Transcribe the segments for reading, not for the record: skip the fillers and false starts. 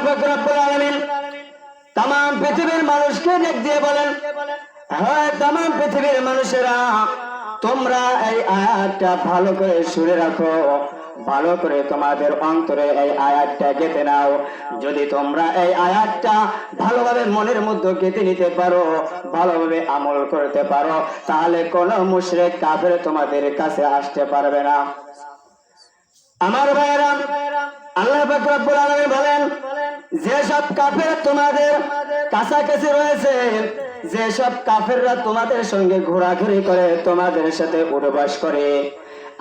পাক রব্বুল আলামিন तमाम পৃথিবীর মানুষকে ডেকে দিয়ে বলেন, হ্যাঁ तमाम পৃথিবীর মানুষেরা, তোমরা এই আয়াতটা ভালো করে শুনে রাখো, ভালো করে তোমাদের অন্তরে এই আয়াতটা গেঁথে নাও। যদি তোমরা এই আয়াতটা ভালোভাবে মনের মধ্যে গেঁথে নিতে পারো, ভালোভাবে আমল করতে পারো, তাহলে কোন মুশরিক কাফের তোমাদের কাছে আসতে পারবে না। আমার ভাইয়েরা, আল্লাহ পাক রব্বুল আলামিন বলেন, যেসব কাফের তোমাদের কাছাকাছি রয়েছে, যেসব কাফেররা তোমাদের সঙ্গে ঘোরাঘুরি করে, তোমাদের সাথে উঠবাস করে,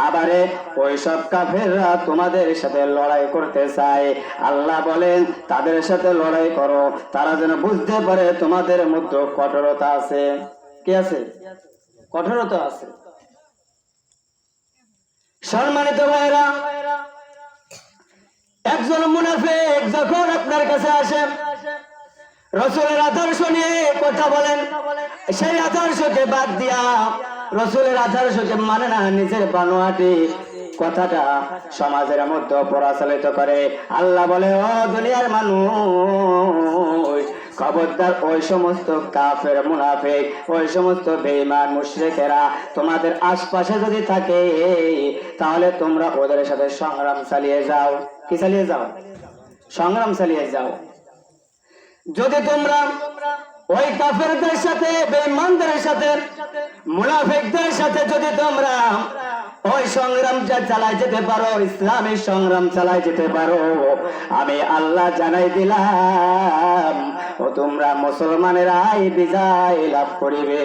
আবারে ওই সব কাফেররা তোমাদের সাথে লড়াই করতে চায়, আল্লাহ বলেন তাদের সাথে লড়াই করো, তারা যেন বুঝতে পারে তোমাদের মধ্যে কঠোরতা আছে। কি আছে? কঠোরতা আছে। সম্মানিত ভাইরা, একজন মুনাফিক যখন আপনার কাছে আসে, রাসূলের আদর্শ নিয়ে কথা বলেন, সেই আদর্শকে বাদ দিয়া রাসূলের আদর্শকে মানে না, নিজের বানোয়াটি কথাটা সমাজের মধ্যে প্রচলিত করে। আল্লাহ বলে, ও দুনিয়ার মানুষ, খবরদার ওই সমস্ত কাফের মুনাফিক, ওই সমস্ত বেঈমান মুশরিকেরা তোমাদের আশপাশে যদি থাকে, তাহলে তোমরা ওদের সাথে সংগ্রাম চালিয়ে যাও। কি চালিয়ে যাও? সংগ্রাম চালিয়ে যাও। যদি তোমরা ওই কাফেরদের সাথে, বেঈমানদের সাথে, মুনাফিকদের সাথে যদি তোমরা ওই সংগ্রামটা চালাই যেতে পারো, ইসলামী সংগ্রাম চালাই যেতে পারো, আমি আল্লাহ জানাই দিলাম, ও তোমরা মুসলমানেরাই বিজয় লাভ করিবে।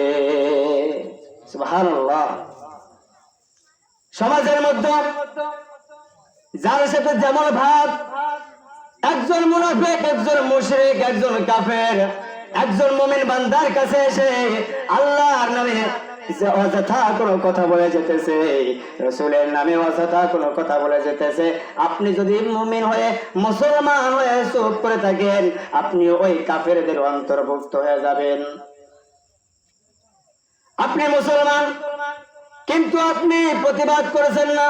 সুবহানাল্লাহ। সমাজের মধ্যে যার সাথে যেমন ভাব, একজন মুনাফিক, একজন মুশরিক, একজন কাফের, একজন মুমিন বান্দার কাছে এসে আল্লাহর নামে অযথা কোনো কথা বলে যেতেছে, রাসূলের নামে অযথা কোনো কথা বলে যেতেছে, আপনি যদি মুমিন হয়ে, মুসলমান হয়ে চুপ করে থাকেন, আপনি ওই কাফেরদের অন্তর্ভুক্ত হয়ে যাবেন। আপনি মুসলমান, কিন্তু আপনি প্রতিবাদ করেছেন না,